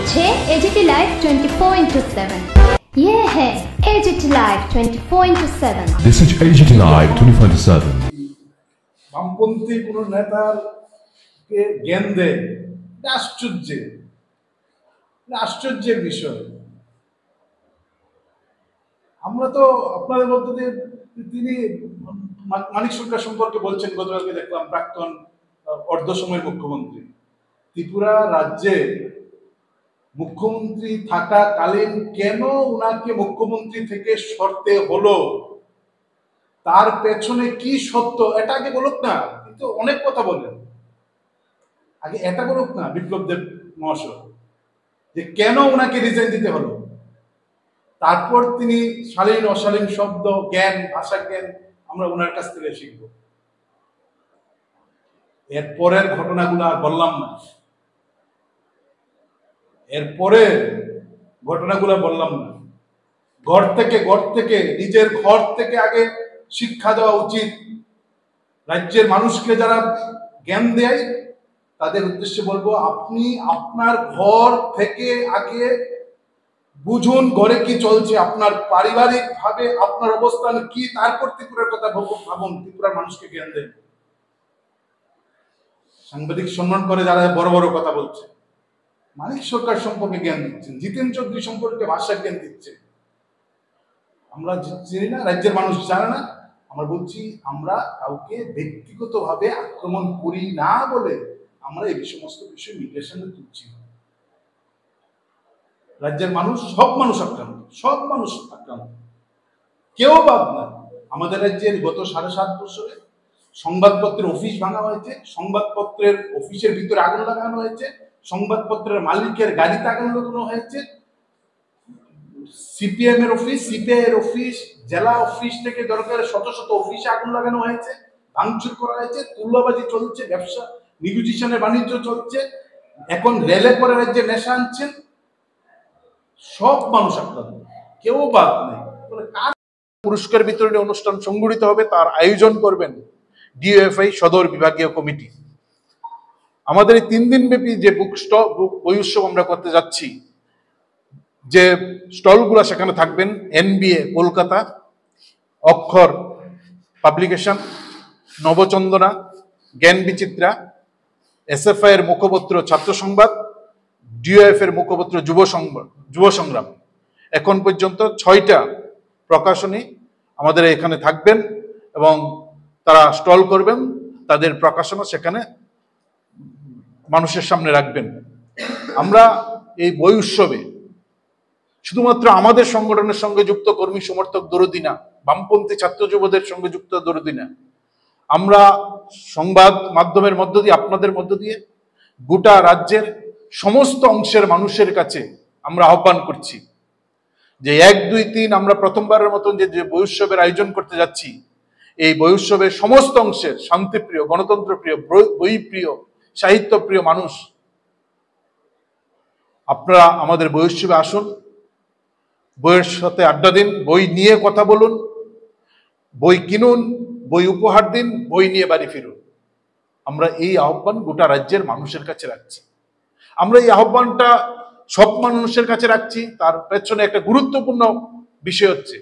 হচ্ছে AGT live 24/7। ये है as it is live 24/7। This is AGT Live 24/7। বামপন্থী কোন নেতার কে জ্ঞান দেয়, আশ্চর্যের বিষয়। আমরা তো আপনাদের মধ্যে দিয়ে তিনি মানিক সরকার সম্পর্কে বলছেন, গতকালকে দেখলাম প্রাক্তন অর্ধ সময়ের মুখ্যমন্ত্রী। ত্রিপুরা রাজ্যে মুখ্যমন্ত্রী থাকাকালীন কেন উনাকে মুখ্যমন্ত্রী থেকে সরতে হলো, তার পেছনে কি সত্য এটা আগে বলুক না। কিন্তু অনেক কথা বলেন, আগে এটা বলুক না বিপ্লব দেব মহাশয়, যে কেন উনাকে রিজাইন দিতে হলো। তারপর তিনি শালীন অশালীন শব্দ জ্ঞান, ভাষা জ্ঞান আমরা ওনার কাছ থেকে শিখব। এরপরের ঘটনাগুলো আর বললাম না, ঘর থেকে নিজের ঘর থেকে আগে শিক্ষা দেওয়া উচিত। রাজ্যের মানুষকে যারা জ্ঞান দেয় তাদের উদ্দেশ্যে বলবো, আপনি আপনার ঘর থেকে আগে বুঝুন ঘরে কি চলছে, আপনার পারিবারিক ভাবে আপনার অবস্থান কি, তারপর ত্রিপুরার কথা ভাবুন, ত্রিপুরার মানুষকে জ্ঞান দেন। সাংবাদিক সম্মান করে যারা বড় বড় কথা বলছে, মানিক সরকার সম্পর্কে জ্ঞান দিচ্ছেন, জিতেন চৌধুরী সম্পর্কে ভাষা জ্ঞান দিচ্ছেন। আমরা চিনি না, রাজ্যের মানুষ জানে না। আমরা বলছি, আমরা কাউকে ব্যক্তিগতভাবে আক্রমণ করি না বলে আমরা এই সমস্ত বিষয় মিডিয়ার সামনে তুলছি। রাজ্যের মানুষ, সব মানুষ আক্রান্ত, কেউ বাদ না। আমাদের রাজ্যের গত 7.5 বছরে সংবাদপত্রের অফিস ভাঙা হয়েছে, সংবাদপত্রের অফিসের ভিতরে আগুন লাগানো হয়েছে, সংবাদপত্রের মালিকের গাড়িতে আগুন লাগানো হয়েছে, সিপিএম এর অফিস, সিপিআই এর অফিস, জেলা অফিস থেকে দরকার শত শত অফিসে আগুন লাগানো হয়েছে, ভাঙচুর করা হয়েছে, তুল্যবাজি চলছে, ব্যবসা নিগোজিয়েশনের বাণিজ্য চলছে, এখন রেলে করে রাজ্যে নেশা আনছেন। সব মানুষ আক্রান্ত, কেউ বাদ নেই। কার পুরস্কার বিতরণী অনুষ্ঠান সংগঠিত হবে তার আয়োজন করবেন ডিওএফআই সদর বিভাগীয় কমিটি। আমাদের এই 3 দিন ব্যাপী যে বই উৎসব আমরা করতে যাচ্ছি, যে স্টলগুলো সেখানে থাকবেন, এনবিএ কলকাতা, অক্ষর পাবলিকেশন, নবচন্দনা, জ্ঞান বিচিত্রা, এসএফআই এর মুখপত্র ছাত্র সংবাদ, ডিওএফ এর মুখপত্র যুব সংগ্রাম। এখন পর্যন্ত 6টা প্রকাশনী আমাদের এখানে থাকবেন এবং তারা স্টল করবেন, তাদের প্রকাশনা সেখানে মানুষের সামনে রাখবেন। আমরা এই বই উৎসবে শুধুমাত্র আমাদের সংগঠনের সঙ্গে যুক্ত কর্মী সমর্থক দরদি না, বামপন্থী ছাত্র যুবদের সঙ্গে যুক্ত দরদি না, আমরা সংবাদ মাধ্যমের মধ্য দিয়ে, আপনাদের মধ্য দিয়ে গোটা রাজ্যের সমস্ত অংশের মানুষের কাছে আমরা আহ্বান করছি যে 1, 2, 3 আমরা প্রথমবারের মতন যে বই উৎসবের আয়োজন করতে যাচ্ছি, এই বই উৎসবের সমস্ত অংশের শান্তিপ্রিয়, গণতন্ত্রপ্রিয়, বই প্রিয়, সাহিত্য প্রিয় মানুষ আপনারা আমাদের বই উৎসবে আসুন, বইয়ের সাথে আড্ডা দিন, বই নিয়ে কথা বলুন, বই কিনুন, বই উপহার দিন, বই নিয়ে বাড়ি ফিরুন। আমরা এই আহ্বান গোটা রাজ্যের মানুষের কাছে রাখছি। আমরা এই আহ্বানটা সব মানুষের কাছে রাখছি, তার পেছনে একটা গুরুত্বপূর্ণ বিষয় হচ্ছে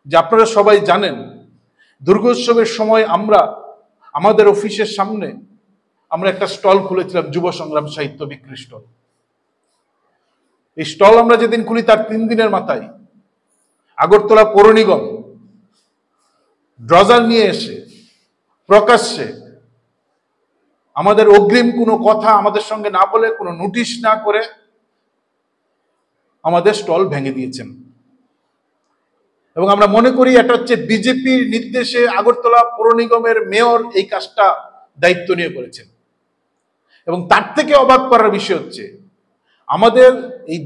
যে আপনারা সবাই জানেন, দুর্গোৎসবের সময় আমরা আমাদের অফিসের সামনে আমরা একটা স্টল খুলেছিলাম, যুব সংগ্রাম সাহিত্য বিক্রি স্টল। এই স্টল আমরা যেদিন খুলি তার 3 দিনের মাথায় আগরতলা পৌর নিগম ড্রজার নিয়ে এসে প্রকাশ্যে আমাদের অগ্রিম কোনো কথা আমাদের সঙ্গে না বলে, কোনো নোটিশ না করে আমাদের স্টল ভেঙে দিয়েছেন। এবং আমরা মনে করি এটা হচ্ছে বিজেপির নির্দেশে আগরতলা পৌর নিগমের মেয়র এই কাজটা দায়িত্ব নিয়ে করেছেন। এবং তার থেকে অবাক করার বিষয় হচ্ছে, আমাদের এই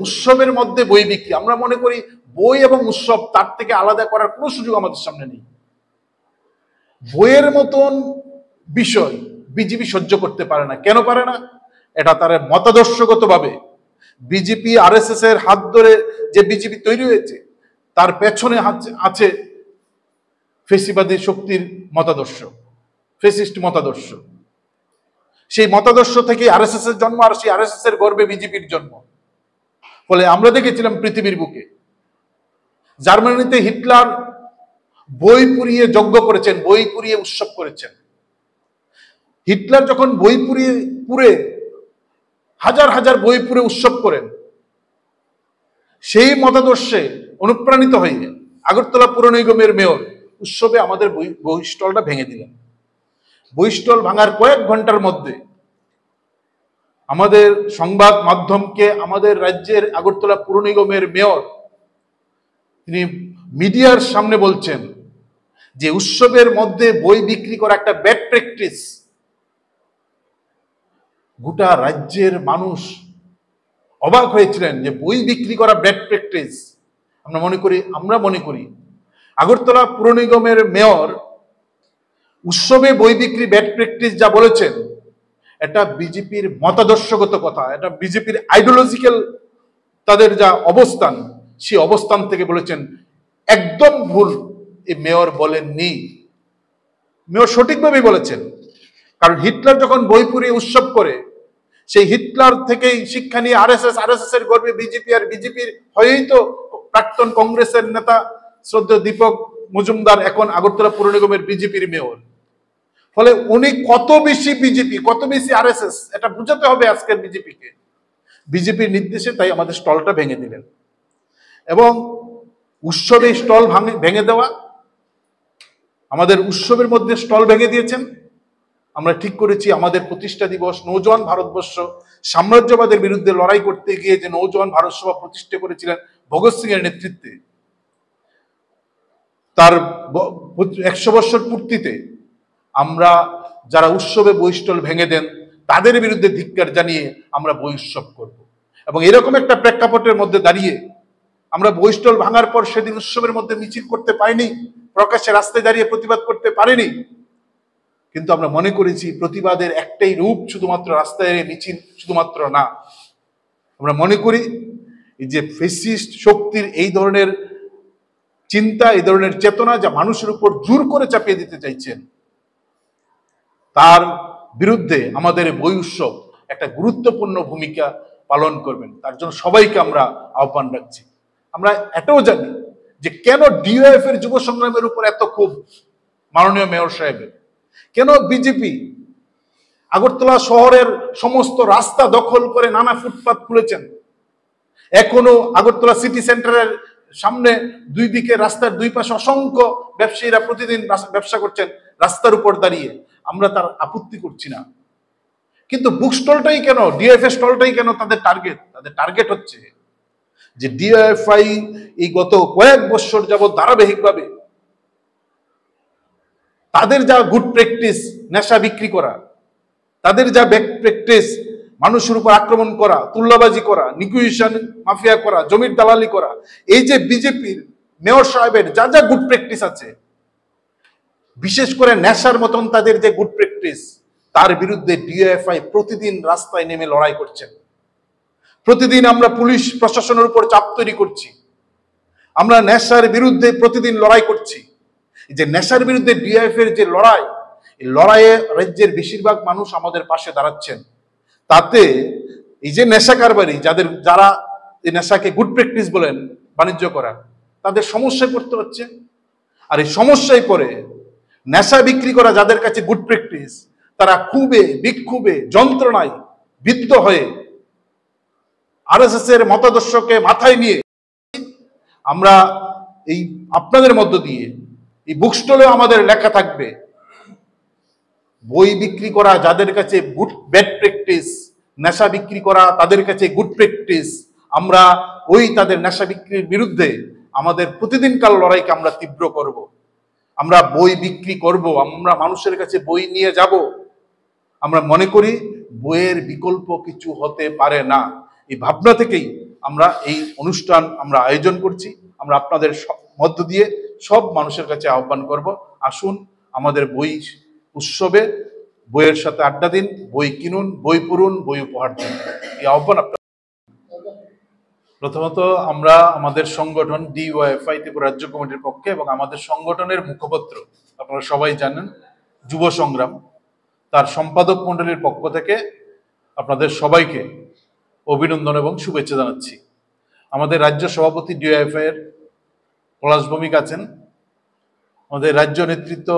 উৎসবের মধ্যে বই বিক্রি, আমরা মনে করি বই এবং উৎসব তার থেকে আলাদা করার কোনো সুযোগ আমাদের সামনে নেই। বইয়ের মতন বিষয় বিজেপি সহ্য করতে পারে না। কেন পারে না? এটা তার মতাদর্শগতভাবে বিজেপি আরএসএস এর হাত ধরে যে বিজেপি তৈরি হয়েছে, তার পেছনে আছে ফেসিবাদী শক্তির মতাদর্শ, ফেসিস্ট মতাদর্শ। সেই মতাদর্শ থেকে আরএসএস এর জন্ম, আর সেই আরএসএস এর গর্বে বিজেপির জন্ম। ফলে আমরা দেখেছিলাম পৃথিবীর বুকে জার্মানিতে হিটলার বই পুড়িয়ে যজ্ঞ করেছেন, বই পুড়িয়ে উৎসব করেছেন। হিটলার যখন বই পুড়ে হাজার হাজার বই পুড়ে উৎসব করেন, সেই মতাদর্শে অনুপ্রাণিত হয়ে আগরতলা পুর নিগমের মেয়র উৎসবে আমাদের বই স্টলটা ভেঙে দিলেন। বই স্টল ভাঙার কয়েক ঘন্টার মধ্যে আমাদের সংবাদ মাধ্যমকে আমাদের রাজ্যের আগরতলা পুর নিগমের মেয়র তিনি মিডিয়ার সামনে বলছেন যে উৎসবের মধ্যে বই বিক্রি করা একটা ব্যাড প্র্যাকটিস। গোটা রাজ্যের মানুষ অবাক হয়েছিলেন যে বই বিক্রি করা ব্যাড প্র্যাকটিস। আমরা মনে করি আগরতলা পুর নিগমের মেয়র উৎসবে বই বিক্রি ব্যাড প্র্যাকটিস যা বলেছেন, এটা বিজেপির মতাদর্শগত কথা, এটা বিজেপির আইডিওলজিক্যাল তাদের যা অবস্থান, সেই অবস্থান থেকে বলেছেন। একদম ভুল এই মেয়র বলেননি, মেয়র সঠিকভাবেই বলেছেন। কারণ হিটলার যখন বই পুড়িয়ে উৎসব করে, সেই হিটলার থেকেই শিক্ষা নিয়ে আরএসএস এর গর্বে বিজেপি, আর বিজেপির হয়েই তো প্রাক্তন কংগ্রেসের নেতা শ্রদ্ধেয় দীপক মজুমদার এখন আগরতলা পুর নিগমের বিজেপির মেয়র। ফলে উনি কত বেশি বিজেপি, কত বেশি আরএসএস, এটা বুঝাতে হবে আজকের বিজেপিকে। বিজেপির নির্দেশে তাই আমাদের স্টলটা ভেঙে দিলেন। এবং উৎসবে স্টল ভেঙে দেওয়া, আমাদের উৎসবের মধ্যে স্টল ভেঙে দিয়েছেন। আমরা ঠিক করেছি আমাদের প্রতিষ্ঠা দিবস, নৌজওয়ান ভারতবর্ষ সাম্রাজ্যবাদের বিরুদ্ধে লড়াই করতে গিয়ে যে নৌজওয়ান ভারত সভা প্রতিষ্ঠা করেছিলেন ভগৎ সিং এর নেতৃত্বে, তার 100 বছর পূর্তিতে আমরা যারা উৎসবে বই স্টল ভেঙে দেন তাদের বিরুদ্ধে ধিক্কার জানিয়ে আমরা বই উৎসব করব। এবং এরকম একটা প্রেক্ষাপটের মধ্যে দাঁড়িয়ে আমরা বই স্টল ভাঙার পর সেদিন উৎসবের মধ্যে মিছিল করতে পারিনি, প্রকাশ্যে রাস্তায় দাঁড়িয়ে প্রতিবাদ করতে পারিনি। কিন্তু আমরা মনে করেছি প্রতিবাদের একটাই রূপ, শুধুমাত্র রাস্তায় মিছিল শুধুমাত্র না। আমরা মনে করি যে ফ্যাসিস্ট শক্তির এই ধরনের চিন্তা, এই ধরনের চেতনা যা মানুষের উপর জোর করে চাপিয়ে দিতে চাইছেন, তার বিরুদ্ধে আমাদের বই উৎসব একটা গুরুত্বপূর্ণ ভূমিকা পালন করবেন। তার জন্য সবাইকে আমরা আহ্বান রাখছি। আমরা এটাও জানি যে কেন ডিওএফ এর যুব সংগ্রামের উপর এত ক্ষোভ মাননীয় মেয়র সাহেবের, কেন বিজেপি আগরতলা শহরের সমস্ত রাস্তা দখল করে নানা ফুটপাত খুলেছেন। এখনো আগরতলা সিটি সেন্টারের সামনে দুই দিকে রাস্তার দুই পাশে অসংখ্য ব্যবসায়ীরা প্রতিদিন ব্যবসা করছেন রাস্তার উপর দাঁড়িয়ে। আমরা তার আপত্তি করছি না, কিন্তু বুক স্টলটাই কেন, ডিএফএ স্টলটাই কেন তাদের টার্গেট হচ্ছে যে ডিএফআই এই গত কয়েক বছর যাবৎ ধারাবাহিকভাবে তাদের যা গুড প্র্যাকটিস নেশা বিক্রি করা, তাদের যা ব্যাড প্র্যাকটিস মানুষের উপর আক্রমণ করা, তুল্লাবাজি করা, নিকুইশন মাফিয়া করা, জমির দালালি করা, এই যে বিজেপির মেয়র সাহেবের যা যা গুড প্র্যাকটিস আছে, বিশেষ করে নেশার মতন তাদের যে গুড প্র্যাকটিস, তার বিরুদ্ধে ডিএফআই প্রতিদিন রাস্তায় নেমে লড়াই করছেন। প্রতিদিন আমরা পুলিশ প্রশাসনের উপর চাপ তৈরি করছি, আমরা নেশার বিরুদ্ধে প্রতিদিন লড়াই করছি। যে নেশার বিরুদ্ধে ডিএফআই এর যে লড়াই, এই লড়াইয়ে রাজ্যের বেশিরভাগ মানুষ আমাদের পাশে দাঁড়াচ্ছেন। তাতে এই যে নেশা কারবারি, যারা এই নেশাকে গুড প্র্যাকটিস বলেন বাণিজ্য করা, তাদের সমস্যায় পড়তে হচ্ছে। আর এই সমস্যায় পড়ে নেশা বিক্রি করা যাদের কাছে গুড প্র্যাকটিস, তারা ক্ষোভে বিক্ষোভে যন্ত্রণায় বিদ্ধ হয়ে আরএসএস এর মতাদর্শকে মাথায় নিয়ে আমরা এই আপনাদের মধ্য দিয়ে এই বুক স্টলেও আমাদের লেখা থাকবে, বই বিক্রি করা যাদের কাছে গুড ব্যাড প্র্যাকটিস, নেশা বিক্রি করা তাদের কাছে গুড প্র্যাকটিস। আমরা তাদের নেশা বিক্রির বিরুদ্ধে আমাদের প্রতিদিনকার লড়াইকে আমরা তীব্র করব। আমরা বই বিক্রি করব, আমরা মানুষের কাছে বই নিয়ে যাব। আমরা মনে করি বইয়ের বিকল্প কিছু হতে পারে না। এই ভাবনা থেকেই আমরা এই অনুষ্ঠান আমরা আয়োজন করছি। আমরা আপনাদের মধ্য দিয়ে সব মানুষের কাছে আহ্বান করব, আসুন আমাদের বই উৎসবে বইয়ের সাথে আড্ডা দিন, বই কিনুন, বই পড়ুন, বই উপহার দিন। এই আহ্বান আপনার। প্রথমত আমরা আমাদের সংগঠন ডিওয়াইএফআই ত্রিপুরা রাজ্য কমিটির পক্ষে এবং আমাদের সংগঠনের মুখপত্র আপনারা সবাই জানেন যুব সংগ্রাম, তার সম্পাদক মণ্ডলীর পক্ষ থেকে আপনাদের সবাইকে অভিনন্দন এবং শুভেচ্ছা জানাচ্ছি। আমাদের রাজ্য সভাপতি ডিওএফআই এর পলাশ ভৌমিক আছেন, আমাদের রাজ্য নেতৃত্ব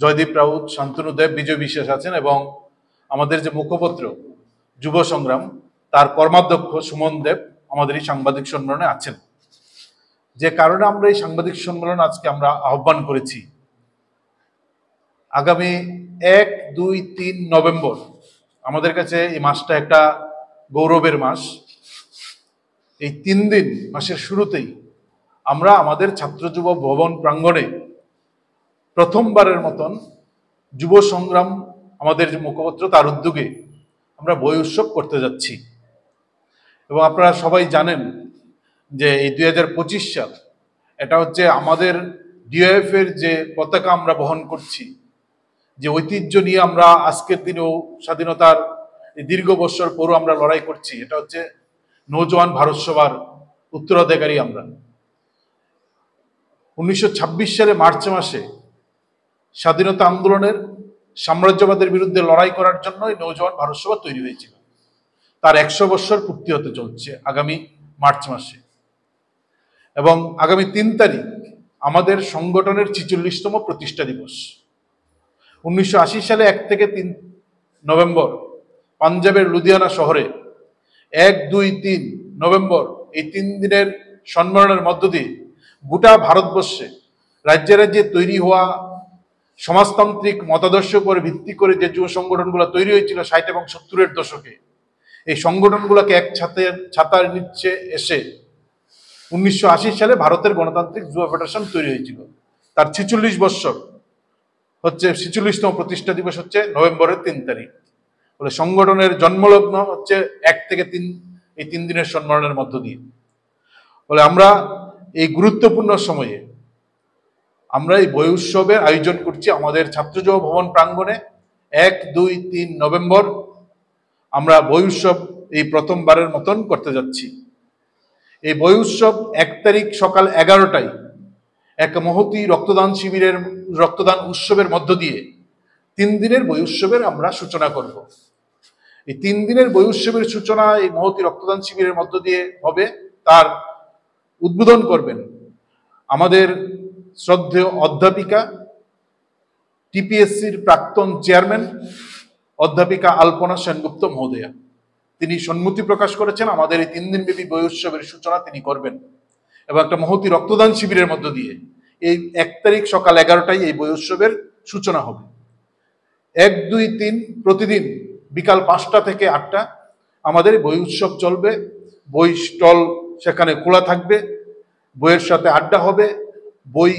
জয়দীপ রাউত, শান্তনু দেব, বিজয় বিশ্বাস আছেন এবং আমাদের যে মুখপত্র যুব সংগ্রাম তার কর্মাধ্যক্ষ সুমন দেব আমাদের এই সাংবাদিক সম্মেলনে আছেন। যে কারণে আমরা এই সাংবাদিক সম্মেলন আজকে আমরা আহ্বান করেছি, আগামী 1, 2, 3 নভেম্বর আমাদের কাছে এই মাসটা একটা গৌরবের মাস। এই 3 দিন মাসের শুরুতেই আমরা আমাদের ছাত্র যুব ভবন প্রাঙ্গণে প্রথমবারের মতন যুব সংগ্রাম আমাদের যে মুখপত্র তার উদ্যোগে আমরা বই উৎসব করতে যাচ্ছি। এবং আপনারা সবাই জানেন যে এই 2025 সাল এটা হচ্ছে আমাদের ডিওএফ এর যে পতাকা আমরা বহন করছি, যে ঐতিহ্য নিয়ে আমরা আজকের দিনেও স্বাধীনতার দীর্ঘ বছর পরও আমরা লড়াই করছি, এটা হচ্ছে নৌজওয়ান ভারত সভার উত্তরাধিকারী আমরা। 1926 সালে মার্চ মাসে স্বাধীনতা আন্দোলনের সাম্রাজ্যবাদের বিরুদ্ধে লড়াই করার জন্য নৌজওয়ান ভারত সভা তৈরি হয়েছিল। তার 100 বছর পূর্তি হতে চলছে আগামী মার্চ মাসে। এবং আগামী 3 তারিখ আমাদের সংগঠনের 46তম প্রতিষ্ঠা দিবস। 1980 সালে 1 থেকে 3 নভেম্বর পাঞ্জাবের লুধিয়ানা শহরে 1, 2, 3 নভেম্বর এই 3 দিনের সম্মেলনের মধ্য দিয়ে গোটা ভারতবর্ষে রাজ্যে রাজ্যে তৈরি হওয়া সমাজতান্ত্রিক মতাদর্শের উপর ভিত্তি করে যে যুব সংগঠনগুলো তৈরি হয়েছিল 60 এবং 70-এর দশকে, এই সংগঠনগুলোকে এক ছাতার নিচে এসে 1980 সালে ভারতের গণতান্ত্রিক যুব ফেডারেশন তৈরি হয়েছিল। তার 46 বছর হচ্ছে 46তম প্রতিষ্ঠা দিবস হচ্ছে নভেম্বরের 3 তারিখ। বলে সংগঠনের জন্মলগ্ন হচ্ছে 1 থেকে 3 এই 3 দিনের সম্মেলনের মধ্য দিয়ে। বলে আমরা এই গুরুত্বপূর্ণ সময়ে আমরা এই বই উৎসবের আয়োজন করছি আমাদের ছাত্র যুব ভবন প্রাঙ্গণে। 1, 2, 3 নভেম্বর আমরা বই উৎসব এই প্রথমবারের মতন করতে যাচ্ছি। এই বই উৎসব 1 তারিখ সকাল 11টায় এক মহতী রক্তদান উৎসবের মধ্য দিয়ে 3 দিনের বই উৎসবের আমরা সূচনা করব। এই 3 দিনের বই উৎসবের সূচনা এই মহতী রক্তদান শিবিরের মধ্য দিয়ে হবে। তার উদ্বোধন করবেন আমাদের শ্রদ্ধেয় অধ্যাপিকা, টিপিএসসির প্রাক্তন চেয়ারম্যান অধ্যাপিকা আলপনা সেনগুপ্ত মহোদয়া। তিনি সম্মতি প্রকাশ করেছেন আমাদের এই 3 দিনব্যাপী বই উৎসবের সূচনা তিনি করবেন এবং একটা মহতী রক্তদান শিবিরের মধ্য দিয়ে এই 1 তারিখ সকাল 11টায় এই বই উৎসবের সূচনা হবে। 1, 2, 3 প্রতিদিন বিকাল 5টা থেকে 8টা আমাদের বই উৎসব চলবে। বই স্টল সেখানে খোলা থাকবে, বইয়ের সাথে আড্ডা হবে, বই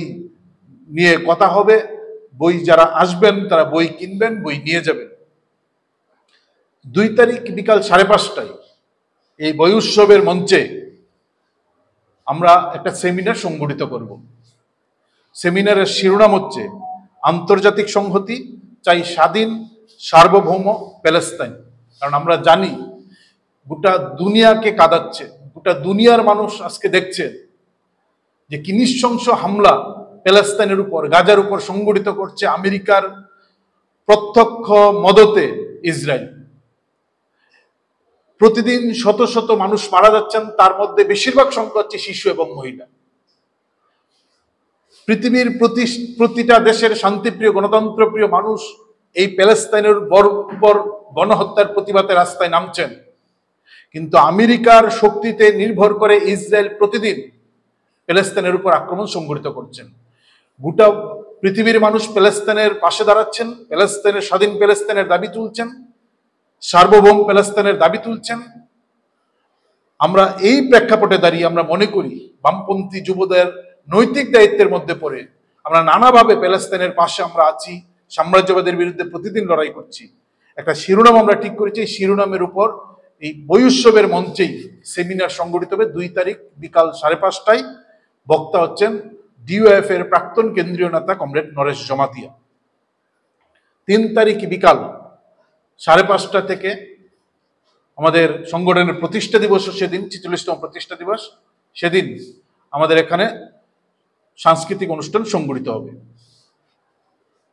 নিয়ে কথা হবে, বই যারা আসবেন তারা বই কিনবেন, বই নিয়ে যাবেন। 2 তারিখ বিকাল 5:30টায় এই বই উৎসবের মঞ্চে আমরা একটা সেমিনার সংগঠিত করব। সেমিনারের শিরোনাম হচ্ছে আন্তর্জাতিক সংহতি চাই স্বাধীন সার্বভৌম প্যালেস্তাইন। কারণ আমরা জানি গোটা দুনিয়াকে কাঁদাচ্ছে, গোটা দুনিয়ার মানুষ আজকে দেখছে যে কি নৃশংস হামলা প্যালেস্তাইনের উপর, গাজার উপর সংগঠিত করছে আমেরিকার প্রত্যক্ষ মদতে ইসরায়েল। প্রতিদিন শত শত মানুষ মারা যাচ্ছেন, তার মধ্যে বেশিরভাগ সংখ্যা হচ্ছে শিশু এবং মহিলা। পৃথিবীর প্রতিটা দেশের শান্তিপ্রিয় গণতন্ত্রপ্রিয় মানুষ এই প্যালেস্তাইনের উপর গণহত্যার প্রতিবাদে রাস্তায় নামছেন, কিন্তু আমেরিকার শক্তিতে নির্ভর করে ইসরায়েল প্রতিদিন প্যালেস্তাইনের উপর আক্রমণ সংঘটিত করছেন। গোটা পৃথিবীর মানুষ প্যালেস্তাইনের পাশে দাঁড়াচ্ছেন, প্যালেস্তাইনের স্বাধীন প্যালেস্তাইনের দাবি তুলছেন, সার্বভৌম প্যালেস্তাইনের দাবি তুলছেন। আমরা এই প্রেক্ষাপটে দাঁড়িয়ে আমরা মনে করি বামপন্থী যুবদের নৈতিক দায়িত্বের মধ্যে পড়ে আমরা নানাভাবে প্যালেস্তাইনের পাশে আমরা আছি, সাম্রাজ্যবাদের বিরুদ্ধে প্রতিদিন লড়াই করছি। একটা শিরোনাম আমরা ঠিক করেছি, এই শিরোনামের উপর এই বই উৎসবের মঞ্চেই সেমিনার সংগঠিত হবে। 2 তারিখ বিকাল 5:30টায় বক্তা হচ্ছেন ডিওএফ এর প্রাক্তন কেন্দ্রীয় নেতা কমরেড নরেশ জমাতিয়া। 3 তারিখ বিকাল 5:30টা থেকে আমাদের সংগঠনের প্রতিষ্ঠা দিবস, সেদিন 46তম প্রতিষ্ঠা দিবস, সেদিন আমাদের এখানে সাংস্কৃতিক অনুষ্ঠান সংগঠিত হবে।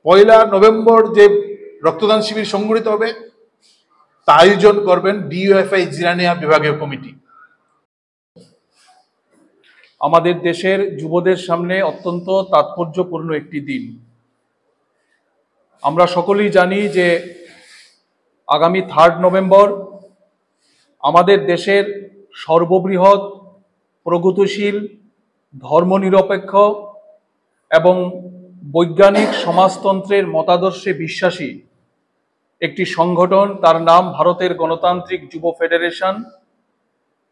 1 নভেম্বর যে রক্তদান শিবির সংগঠিত হবে, তা আয়োজন করবেন ডিওএফআই জিরানিয়া বিভাগীয় কমিটি। আমাদের দেশের যুবদের সামনে অত্যন্ত তাৎপর্যপূর্ণ একটি দিন। আমরা সকলেই জানি যে আগামী 3 নভেম্বর আমাদের দেশের সর্ববৃহৎ, প্রগতিশীল, ধর্মনিরপেক্ষ এবং বৈজ্ঞানিক সমাজতন্ত্রের মতাদর্শে বিশ্বাসী একটি সংগঠন, তার নাম ভারতের গণতান্ত্রিক যুব ফেডারেশন।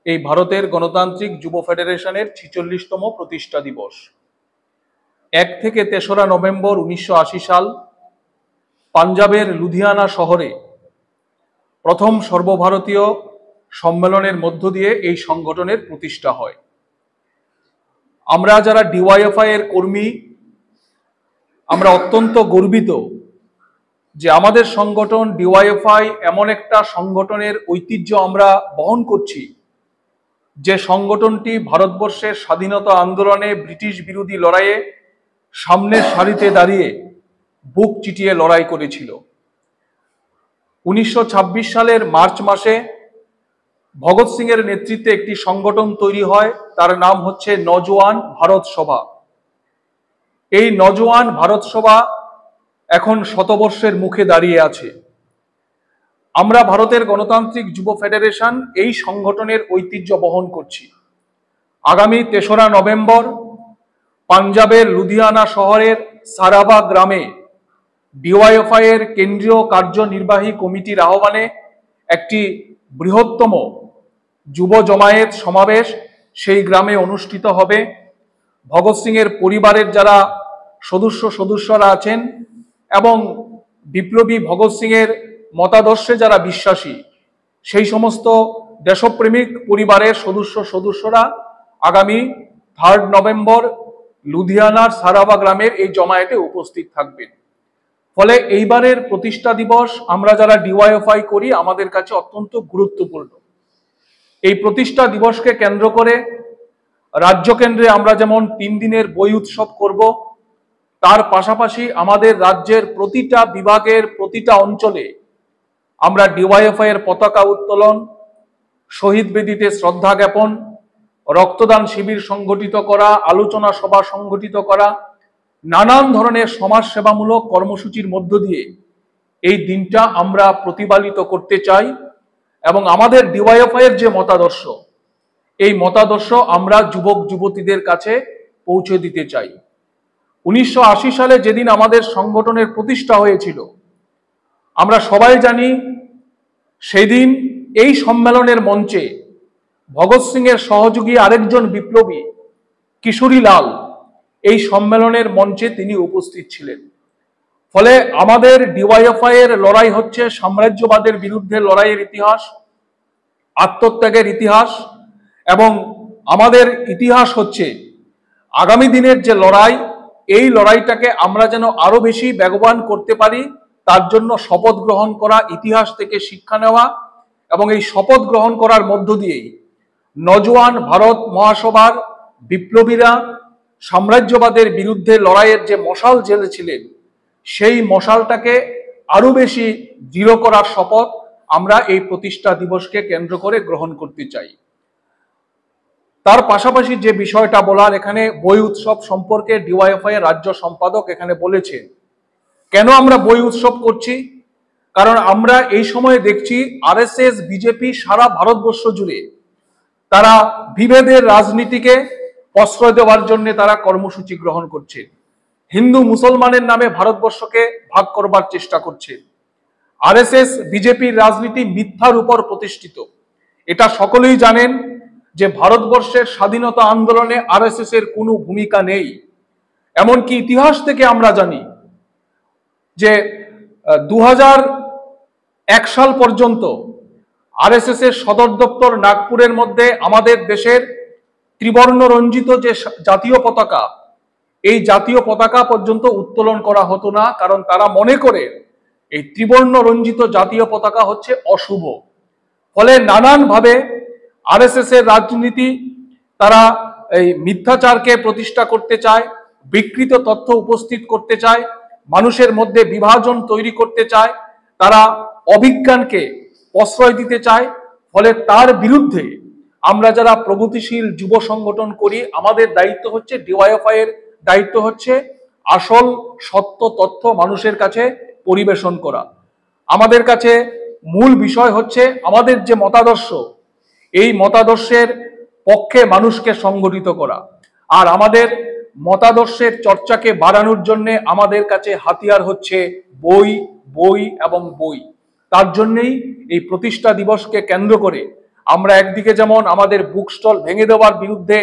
এই ভারতের গণতান্ত্রিক যুব ফেডারেশনের 46তম প্রতিষ্ঠা দিবস 1 থেকে 3রা নভেম্বর 1980 সাল পাঞ্জাবের লুধিয়ানা শহরে প্রথম সর্বভারতীয় সম্মেলনের মধ্য দিয়ে এই সংগঠনের প্রতিষ্ঠা হয়। আমরা যারা ডিওয়াইএফআই এর কর্মী, আমরা অত্যন্ত গর্বিত যে আমাদের সংগঠন ডিওয়াইএফআই এমন একটা সংগঠনের ঐতিহ্য আমরা বহন করছি, যে সংগঠনটি ভারতবর্ষের স্বাধীনতা আন্দোলনে ব্রিটিশ বিরোধী লড়াইয়ে সামনের সারিতে দাঁড়িয়ে বুক চিটিয়ে লড়াই করেছিল। 1926 সালের মার্চ মাসে ভগৎ সিং এর নেতৃত্বে একটি সংগঠন তৈরি হয়, তার নাম হচ্ছে নওজোয়ান ভারত সভা। এই নওজোয়ান ভারত সভা এখন শতবর্ষের মুখে দাঁড়িয়ে আছে। আমরা ভারতের গণতান্ত্রিক যুব ফেডারেশন এই সংগঠনের ঐতিহ্য বহন করছি। আগামী 3রা নভেম্বর পাঞ্জাবের লুধিয়ানা শহরের সারাবা গ্রামে ডিওয়াইএফআই এর কেন্দ্রীয় কার্যনির্বাহী কমিটির আহ্বানে একটি বৃহত্তম যুব জমায়েত সমাবেশ সেই গ্রামে অনুষ্ঠিত হবে। ভগৎ সিং এর পরিবারের যারা সদস্যরা আছেন এবং বিপ্লবী ভগৎ সিং এর মতাদর্শে যারা বিশ্বাসী, সেই সমস্ত দেশপ্রেমিক পরিবারের সদস্যরা আগামী 3 নভেম্বর লুধিয়ানার সারাবা গ্রামের এই জমায়েতে উপস্থিত থাকবেন। ফলে এইবারের প্রতিষ্ঠা দিবস আমরা যারা ডিওয়াইএফআই করি আমাদের কাছে অত্যন্ত গুরুত্বপূর্ণ। এই প্রতিষ্ঠা দিবসকে কেন্দ্র করে রাজ্য কেন্দ্রে আমরা যেমন 3 দিনের বই উৎসব করব, তার পাশাপাশি আমাদের রাজ্যের প্রতিটা বিভাগের প্রতিটা অঞ্চলে আমরা ডিওয়াইএফআই এর পতাকা উত্তোলন, শহীদ বেদিতে শ্রদ্ধা জ্ঞাপন, রক্তদান শিবির সংগঠিত করা, আলোচনা সভা সংগঠিত করা, নানান ধরনের সমাজ সেবামূলক কর্মসূচির মধ্য দিয়ে এই দিনটা আমরা প্রতিপালিত করতে চাই। এবং আমাদের ডিওয়াইএফআই এর যে মতাদর্শ, এই মতাদর্শ আমরা যুবক যুবতীদের কাছে পৌঁছে দিতে চাই। 1980 সালে যেদিন আমাদের সংগঠনের প্রতিষ্ঠা হয়েছিল, আমরা সবাই জানি সেদিন এই সম্মেলনের মঞ্চে ভগৎ সিং এর সহযোগী আরেকজন বিপ্লবী কিশোরী লাল এই সম্মেলনের মঞ্চে তিনি উপস্থিত ছিলেন। ফলে আমাদের ডিওয়াইএফআই এর লড়াই হচ্ছে সাম্রাজ্যবাদের বিরুদ্ধে লড়াইয়ের ইতিহাস, আত্মত্যাগের ইতিহাস, এবং আমাদের ইতিহাস হচ্ছে আগামী দিনের যে লড়াই, এই লড়াইটাকে আমরা যেন আরো বেশি বেগবান করতে পারি, তার জন্য শপথ গ্রহণ করা, ইতিহাস থেকে শিক্ষা নেওয়া, এবং এই শপথ গ্রহণ করার মধ্য দিয়েই নওজোয়ান ভারত মহাসভার বিপ্লবীরা সাম্রাজ্যবাদের বিরুদ্ধে লড়াইয়ের যে মশাল জ্বেলেছিলেন, সেই মশালটাকে আরো বেশি দৃঢ় করার শপথ আমরা এই প্রতিষ্ঠা দিবসকে কেন্দ্র করে গ্রহণ করতে চাই। তার পাশাপাশি যে বিষয়টা বলার, এখানে বই উৎসব সম্পর্কে ডিওয়াইএফআই এর রাজ্য সম্পাদক এখানে বলেছেন। কেন আমরা বই উৎসব করছি? কারণ আমরা এই সময়ে দেখছি আরএসএস, বিজেপি সারা ভারতবর্ষ জুড়ে তারা বিভেদের রাজনীতিকে প্রশ্রয় দেওয়ার জন্য তারা কর্মসূচি গ্রহণ করছে। হিন্দু মুসলমানের নামে ভারতবর্ষকে ভাগ করবার চেষ্টা করছে। আরএসএস বিজেপির রাজনীতি মিথ্যার উপর প্রতিষ্ঠিত। এটা সকলেই জানেন যে ভারতবর্ষের স্বাধীনতা আন্দোলনে আরএসএস এর কোনো ভূমিকা নেই। এমনকি ইতিহাস থেকে আমরা জানি যে 2001 সাল পর্যন্ত আরএসএস এর সদর দপ্তর নাগপুরের মধ্যে আমাদের দেশের ত্রিবর্ণ রঞ্জিত যে জাতীয় পতাকা, এই জাতীয় পতাকা পর্যন্ত উত্তোলন করা হতো না, কারণ তারা মনে করে এই ত্রিবর্ণ রঞ্জিত জাতীয় পতাকা হচ্ছে অশুভ। ফলে নানানভাবে আরএসএস এর রাজনীতি, তারা এই মিথ্যাচারকে প্রতিষ্ঠা করতে চায়, বিকৃত তথ্য উপস্থিত করতে চায়, মানুষের মধ্যে বিভাজন তৈরি করতে চায়, তারা অবিজ্ঞানকে প্রশ্রয় দিতে চায়। ফলে তার বিরুদ্ধে আমরা যারা প্রগতিশীল যুব সংগঠন করি, আমাদের দায়িত্ব হচ্ছে, ডিওয়াইএফআই এর দায়িত্ব হচ্ছে আসল সত্য তথ্য মানুষের কাছে পরিবেশন করা। আমাদের কাছে মূল বিষয় হচ্ছে আমাদের যে মতাদর্শ, এই মতাদর্শের পক্ষে মানুষকে সংগঠিত করা। আর আমাদের মতাদর্শের চর্চাকে বাড়ানোর জন্য আমাদের কাছে হাতিয়ার হচ্ছে বই, বই এবং বই। তার জন্যই এই প্রতিষ্ঠা দিবসকে কেন্দ্র করে আমরা একদিকে যেমন আমাদের বুক স্টল ভেঙে দেওয়ার বিরুদ্ধে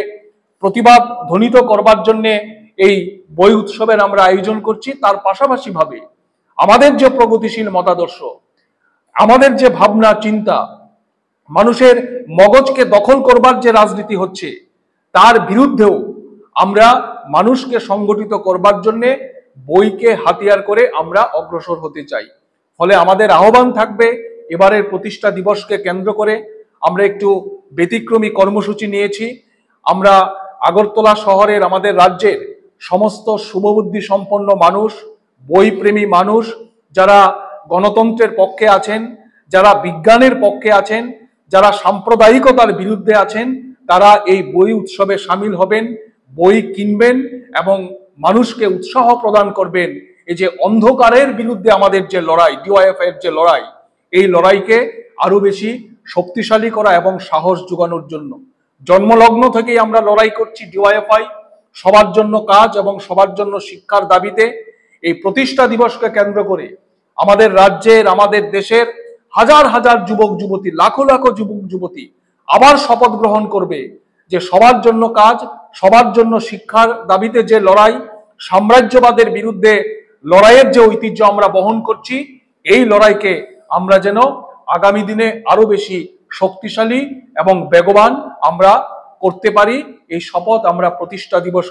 প্রতিবাদ ধ্বনিত করবার জন্য এই বই উৎসবের আমরা আয়োজন করছি, তার পাশাপাশি ভাবে আমাদের যে প্রগতিশীল মতাদর্শ, আমাদের যে ভাবনা চিন্তা, মানুষের মগজকে দখল করবার যে রাজনীতি হচ্ছে, তার বিরুদ্ধেও আমরা মানুষকে সংগঠিত করবার জন্য বইকে হাতিয়ার করে আমরা অগ্রসর হতে চাই। ফলে আমাদের আহ্বান থাকবে, এবারের প্রতিষ্ঠা দিবসকে কেন্দ্র করে আমরা একটু ব্যতিক্রমী কর্মসূচি নিয়েছি। আমরা আগরতলা শহরের, আমাদের রাজ্যের সমস্ত শুভবুদ্ধি সম্পন্ন মানুষ, বইপ্রেমী মানুষ, যারা গণতন্ত্রের পক্ষে আছেন, যারা বিজ্ঞানের পক্ষে আছেন, যারা সাম্প্রদায়িকতার বিরুদ্ধে আছেন, তারা এই বই উৎসবে সামিল হবেন, বই কিনবেন এবং মানুষকে উৎসাহ প্রদান করবেন। এই যে অন্ধকারের বিরুদ্ধে আমাদের যে লড়াই, ডিওয়াইএফআই এর যে লড়াই, এই লড়াইকে আরো বেশি শক্তিশালী করা এবং সাহস যোগানোর জন্য জন্মলগ্ন থেকেই আমরা লড়াই করছি। ডিওয়াইএফআই সবার জন্য কাজ এবং সবার জন্য শিক্ষার দাবিতে এই প্রতিষ্ঠা দিবসকে কেন্দ্র করে আমাদের রাজ্যের, আমাদের দেশের হাজার হাজার যুবক যুবতী, লাখো লাখো যুবক যুবতী আবার শপথ গ্রহণ করবে যে সবার জন্য কাজ, সবার জন্য শিক্ষার দাবিতে যে লড়াই, সাম্রাজ্যবাদের বিরুদ্ধে লড়াইয়ের যে ঐতিহ্য আমরা বহন করছি, এই লড়াইকে আমরা যেন আগামী দিনে আরো বেশি শক্তিশালী এবং বেগবান আমরা করতে পারি। এই শপথ আমরা প্রতিষ্ঠা দিবসকে